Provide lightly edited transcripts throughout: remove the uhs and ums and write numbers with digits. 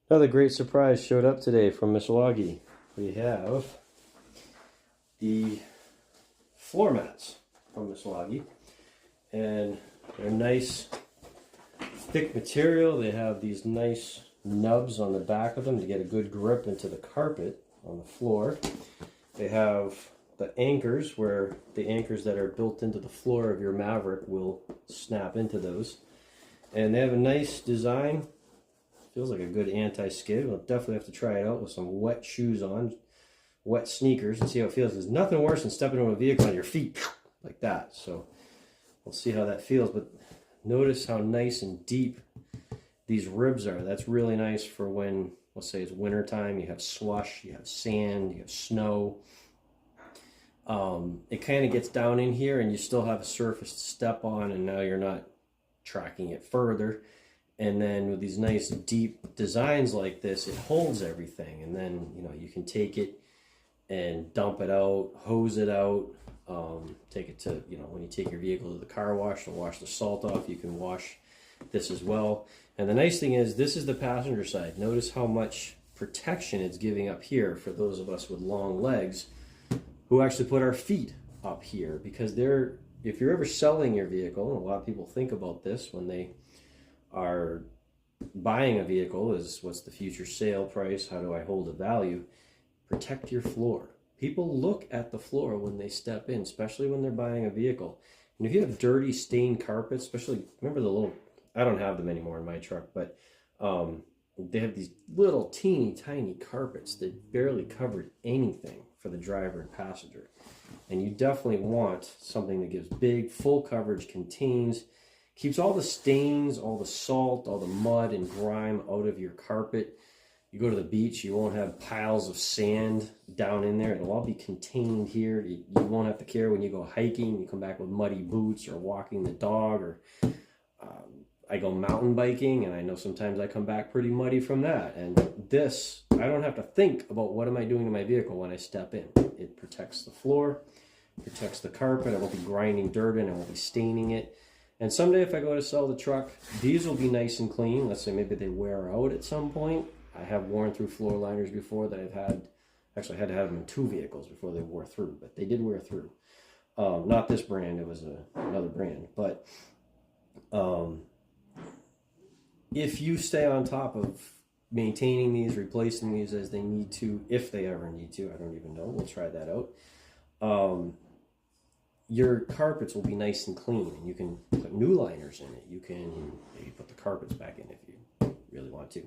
Another great surprise showed up today from Muslogy. We have the floor mats from Muslogy, and they're nice, thick material. They have these nice nubs on the back of them to get a good grip into the carpet on the floor. They have the anchors, where the anchors that are built into the floor of your Maverick will snap into those. And they have a nice design. Feels like a good anti-skid. We'll definitely have to try it out with some wet shoes on, wet sneakers, and see how it feels. There's nothing worse than stepping into a vehicle on your feet like that. So we'll see how that feels. But notice how nice and deep these ribs are. That's really nice for when, let's say it's winter time, you have slush, you have sand, you have snow. It kind of gets down in here and you still have a surface to step on, and now you're not tracking it further. And then with these nice deep designs like this, it holds everything. And then, you know, you can take it and dump it out, hose it out, take it to, you know, when you take your vehicle to the car wash to wash the salt off, you can wash this as well. And the nice thing is, this is the passenger side. Notice how much protection it's giving up here for those of us with long legs who actually put our feet up here, because if you're ever selling your vehicle, and a lot of people think about this when they are buying a vehicle, is what's the future sale price? How do I hold a value? Protect your floor. People look at the floor when they step in, especially when they're buying a vehicle. And if you have dirty stained carpets, especially, remember the little, I don't have them anymore in my truck, but they have these little teeny tiny carpets that barely covered anything for the driver and passenger. And you definitely want something that gives big, full coverage, contains, keeps all the stains, all the salt, all the mud and grime out of your carpet. You go to the beach, you won't have piles of sand down in there. It'll all be contained here. You won't have to care when you go hiking, you come back with muddy boots, or walking the dog, or I go mountain biking, and I know sometimes I come back pretty muddy from that. And this, I don't have to think about what am I doing to my vehicle when I step in. It protects the floor, protects the carpet. I won't be grinding dirt in, I won't be staining it. And someday if I go to sell the truck, these will be nice and clean. Let's say maybe they wear out at some point. I have worn through floor liners before that I've had. Actually, I had to have them in 2 vehicles before they wore through, but they did wear through. Not this brand, it was another brand. But if you stay on top of maintaining these, replacing these as they need to, if they ever need to, I don't even know, we'll try that out. Your carpets will be nice and clean, and you can put new liners in it. You can maybe put the carpets back in if you really want to.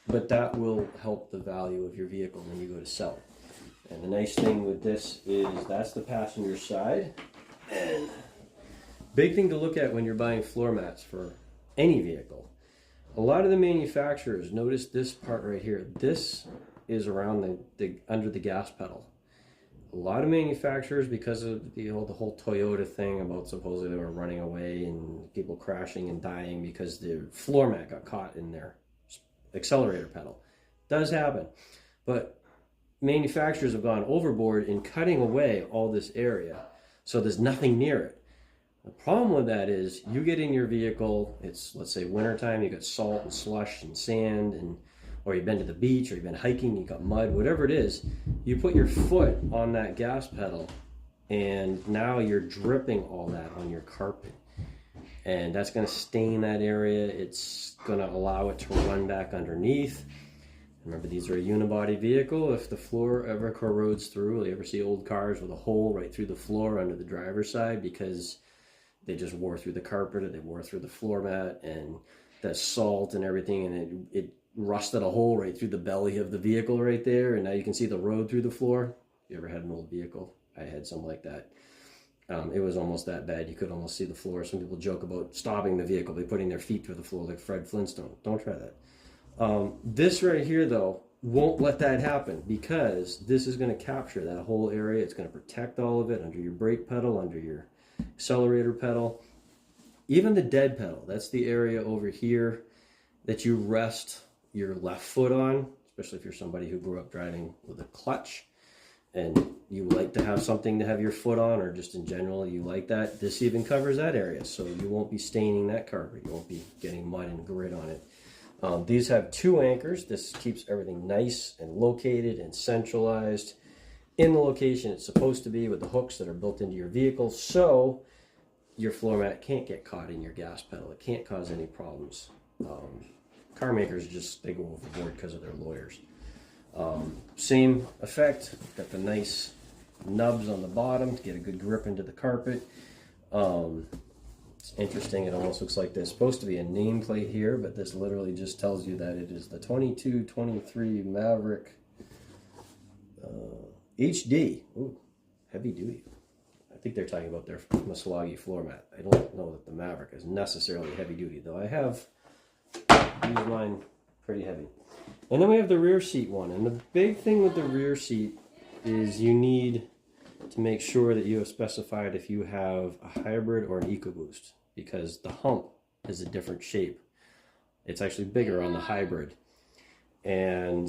But that will help the value of your vehicle when you go to sell it. And the nice thing with this is that's the passenger side. And big thing to look at when you're buying floor mats for any vehicle. A lot of the manufacturers, notice this part right here. This is around the under the gas pedal. A lot of manufacturers, because of the whole Toyota thing about supposedly they were running away and people crashing and dying because the floor mat got caught in their accelerator pedal. Does happen. But manufacturers have gone overboard in cutting away all this area so there's nothing near it. The problem with that is you get in your vehicle, it's, let's say, wintertime, you got salt and slush and sand, and or you've been to the beach, or you've been hiking, you got mud, whatever it is, you put your foot on that gas pedal, and now you're dripping all that on your carpet. And that's going to stain that area. It's going to allow it to run back underneath. Remember, these are a unibody vehicle. If the floor ever corrodes through, you ever see old cars with a hole right through the floor under the driver's side because they just wore through the carpet or they wore through the floor mat, and that salt and everything, and it rusted a hole right through the belly of the vehicle right there, and now you can see the road through the floor. You ever had an old vehicle? I had something like that. It was almost that bad. You could almost see the floor. Some people joke about stopping the vehicle by putting their feet through the floor like Fred Flintstone. Don't try that. This right here, though, won't let that happen, because this is going to capture that whole area. It's going to protect all of it under your brake pedal, under your accelerator pedal, even the dead pedal. That's the area over here that you rest your left foot on, especially if you're somebody who grew up driving with a clutch and you like to have something to have your foot on, or just in general you like that. This even covers that area, so you won't be staining that carpet. You won't be getting mud and grit on it. These have 2 anchors. This keeps everything nice and located and centralized in the location it's supposed to be, with the hooks that are built into your vehicle, so your floor mat can't get caught in your gas pedal. It can't cause any problems. Car makers they go overboard because of their lawyers. Same effect. Got the nice nubs on the bottom to get a good grip into the carpet. It's interesting, it almost looks like there's supposed to be a nameplate here, but this literally just tells you that it is the 22-23 Maverick HD. Ooh, heavy duty. I think they're talking about their Muslogy floor mat. I don't know that the Maverick is necessarily heavy duty, though I have used mine pretty heavy. And then we have the rear seat one, and the big thing with the rear seat is you need to make sure that you have specified if you have a hybrid or an EcoBoost, because the hump is a different shape. It's actually bigger on the hybrid, and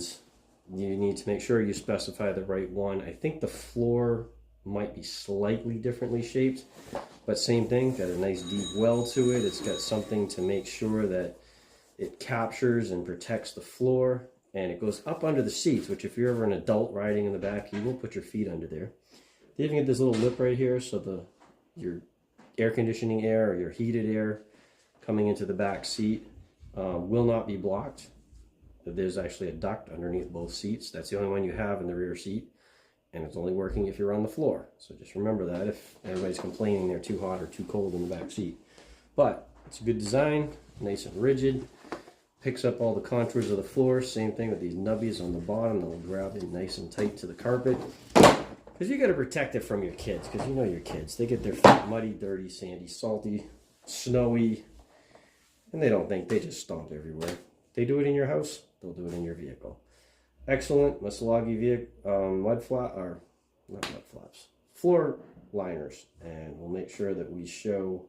you need to make sure you specify the right one. I think the floor might be slightly differently shaped, but same thing, got a nice deep well to it. It's got something to make sure that it captures and protects the floor, and it goes up under the seats, which if you're ever an adult riding in the back, you will put your feet under there. They even get this little lip right here, so your air conditioning air or your heated air coming into the back seat will not be blocked. There's actually a duct underneath both seats. That's the only one you have in the rear seat, and it's only working if you're on the floor. So just remember that if everybody's complaining they're too hot or too cold in the back seat. But it's a good design, nice and rigid, picks up all the contours of the floor. Same thing with these nubbies on the bottom, they'll grab it nice and tight to the carpet. Because you got to protect it from your kids, because you know your kids, they get their feet muddy, dirty, sandy, salty, snowy, and they don't think, they just stomp everywhere. They do it in your house, they'll do it in your vehicle. Excellent Muslogy floor liners, and we'll make sure that we show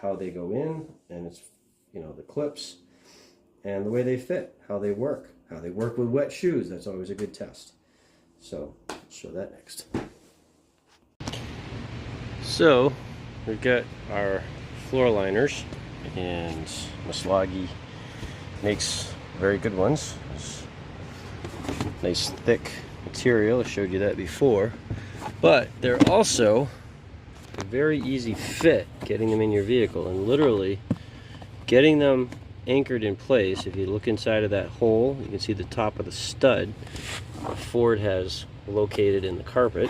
how they go in, and it's, you know, the clips and the way they fit, how they work with wet shoes. That's always a good test. So show that next. So we've got our floor liners, and Muslogy makes very good ones. It's nice thick material, I showed you that before, but they're also a very easy fit getting them in your vehicle, and literally getting them anchored in place. If you look inside of that hole, you can see the top of the stud Ford has located in the carpet,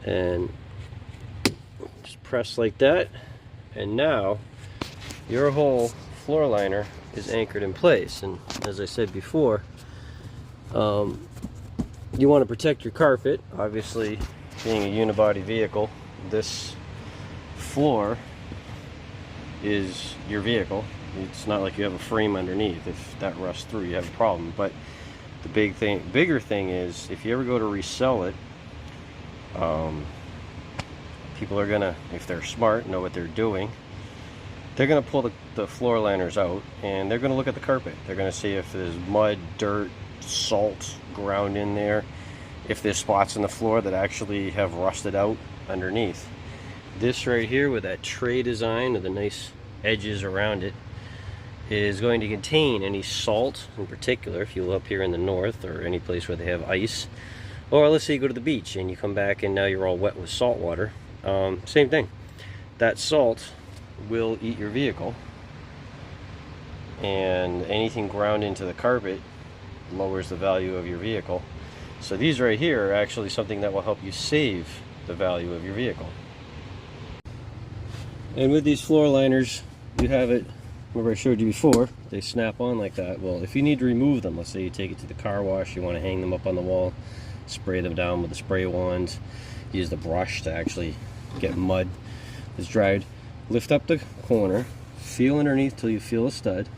and just press like that, and now your whole floor liner is anchored in place. And as I said before, you want to protect your carpet. Obviously, being a unibody vehicle, this floor is your vehicle. It's not like you have a frame underneath. If that rusts through, you have a problem. But the bigger thing is, if you ever go to resell it, people are gonna, if they're smart, know what they're doing. They're gonna pull the floor liners out, and they're gonna look at the carpet. They're gonna see if there's mud, dirt, salt ground in there, if there's spots in the floor that actually have rusted out underneath. This right here with that tray design with the nice edges around it is going to contain any salt, in particular if you live up here in the north or any place where they have ice, or let's say you go to the beach and you come back and now you're all wet with salt water. Same thing, that salt will eat your vehicle, and anything ground into the carpet lowers the value of your vehicle. So these right here are actually something that will help you save the value of your vehicle. And with these floor liners, you have it, remember I showed you before, they snap on like that. Well, if you need to remove them, let's say you take it to the car wash, you want to hang them up on the wall, spray them down with the spray wand, use the brush to actually get mud that's dried, lift up the corner, feel underneath till you feel a stud,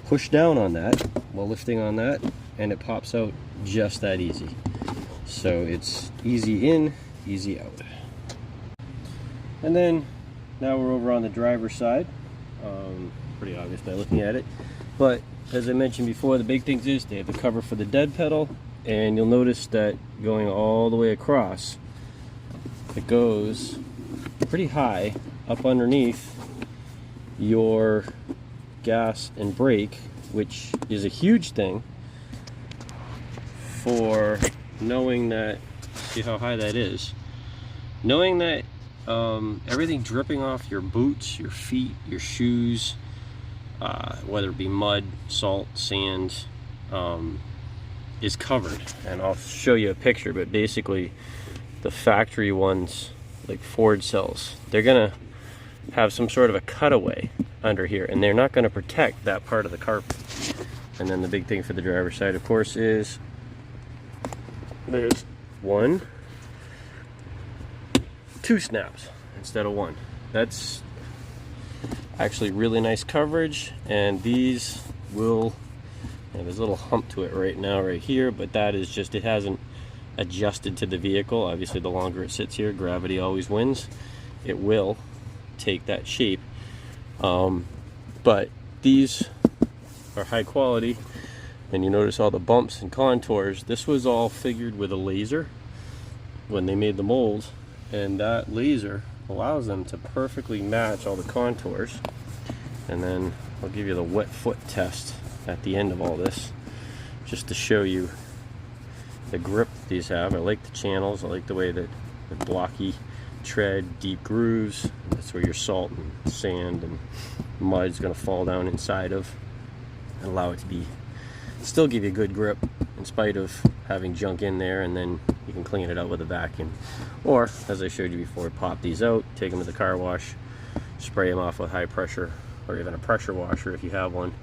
push down on that while lifting on that, and it pops out just that easy. So it's easy in, easy out. And then now we're over on the driver's side. Pretty obvious by looking at it, but as I mentioned before, the big thing is they have the cover for the dead pedal, and you'll notice that going all the way across, it goes pretty high up underneath your gas and brake which is a huge thing for knowing that, see how high that is, knowing that everything dripping off your boots, your feet, your shoes, whether it be mud, salt, sand, is covered. And I'll show you a picture, but basically the factory ones, like Ford sells, they're gonna have some sort of a cutaway under here, and they're not gonna protect that part of the carpet. And then the big thing for the driver's side, of course, is there's two snaps instead of one. That's actually really nice coverage, and these will, and there's a little hump to it right now right here, but that is just, it hasn't adjusted to the vehicle. Obviously the longer it sits here, gravity always wins, it will take that shape. But these are high quality, and you notice all the bumps and contours. This was all figured with a laser when they made the molds, and that laser allows them to perfectly match all the contours. And then I'll give you the wet foot test at the end of all this, just to show you the grip these have. I like the channels, I like the way that the blocky tread, deep grooves. That's where your salt and sand and mud is going to fall down inside of, and allow it to be, still give you a good grip in spite of having junk in there. And then you can clean it out with a vacuum, or as I showed you before, pop these out, take them to the car wash, spray them off with high pressure, or even a pressure washer if you have one,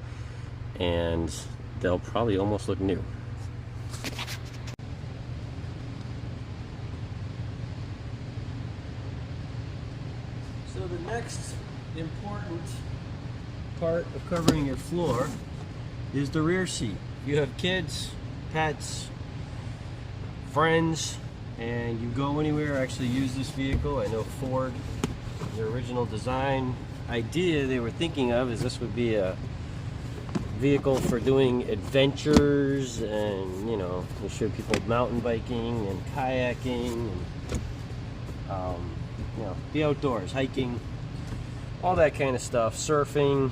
and they'll probably almost look new. So the next important part of covering your floor is the rear seat. If you have kids, pets, friends, and you go anywhere, actually use this vehicle. I know Ford, the original design idea they were thinking of is this would be a vehicle for doing adventures, and you know, you show people mountain biking and kayaking and you know, the outdoors, hiking, all that kind of stuff, surfing,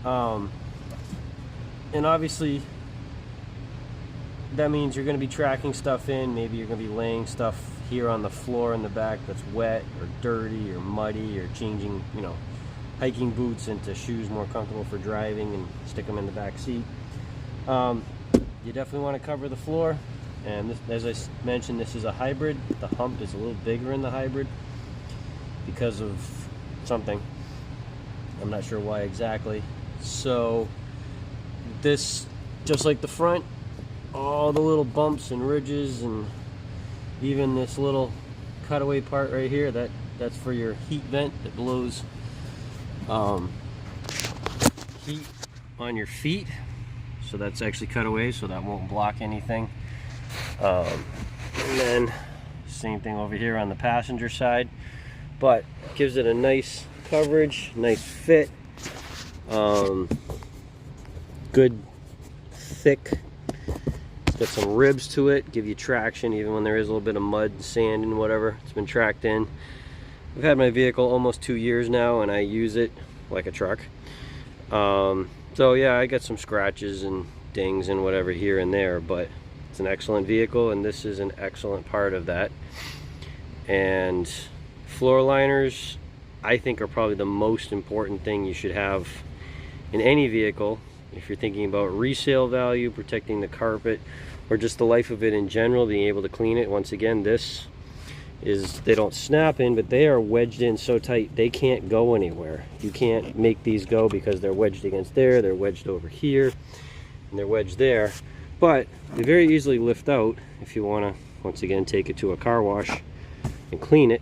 and obviously that means you're going to be tracking stuff in. Maybe you're going to be laying stuff here on the floor in the back that's wet or dirty or muddy, or changing, you know, hiking boots into shoes more comfortable for driving and stick them in the back seat. You definitely want to cover the floor. And this, as I mentioned, this is a hybrid. The hump is a little bigger in the hybrid because of something. I'm not sure why exactly. So this, just like the front, all the little bumps and ridges, and even this little cutaway part right here, that's for your heat vent that blows heat on your feet. So that's actually cut away, so that won't block anything. And then same thing over here on the passenger side, but gives it a nice coverage, nice fit, good thick. It's got some ribs to it, give you traction even when there is a little bit of mud and sand and whatever. It's been tracked in. I've had my vehicle almost 2 years now, and I use it like a truck. So yeah, I got some scratches and dings and whatever here and there, but it's an excellent vehicle, and this is an excellent part of that. And floor liners, I think, are probably the most important thing you should have in any vehicle. If you're thinking about resale value, protecting the carpet, or just the life of it in general, being able to clean it. Once again, this is, they don't snap in, but they are wedged in so tight they can't go anywhere. You can't make these go because they're wedged against there, they're wedged over here, and they're wedged there. But they very easily lift out if you want to, once again, take it to a car wash and clean it,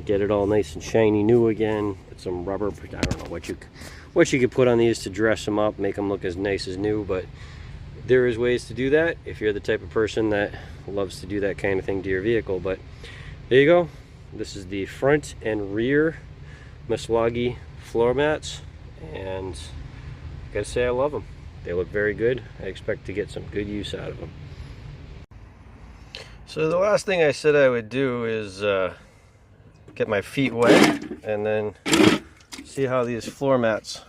get it all nice and shiny new again. Put some rubber, I don't know what you could put on these to dress them up, make them look as nice as new, but there is ways to do that if you're the type of person that loves to do that kind of thing to your vehicle. But there you go. This is the front and rear Muslogy floor mats, and I gotta say, I love them. They look very good. I expect to get some good use out of them. So the last thing I said I would do is get my feet wet and then see how these floor mats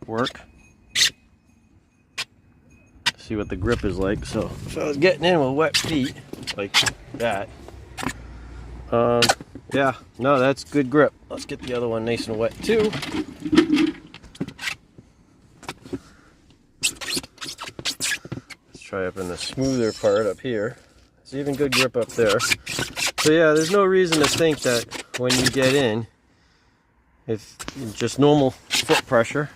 work. see what the grip is like. So if I was getting in with wet feet like that, yeah, no, that's good grip. Let's get the other one nice and wet too. Let's try up in the smoother part up here. It's even good grip up there. So yeah, there's no reason to think that when you get in, if just normal foot pressure,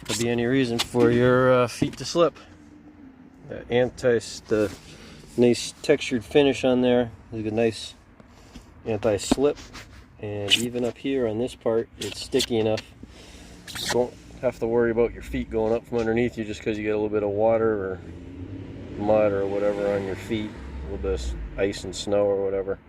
there'll be any reason for your feet to slip. The nice textured finish on there is a nice anti-slip, and even up here on this part, it's sticky enough. You don't have to worry about your feet going up from underneath you just because you get a little bit of water or mud or whatever on your feet, a little bit of ice and snow or whatever.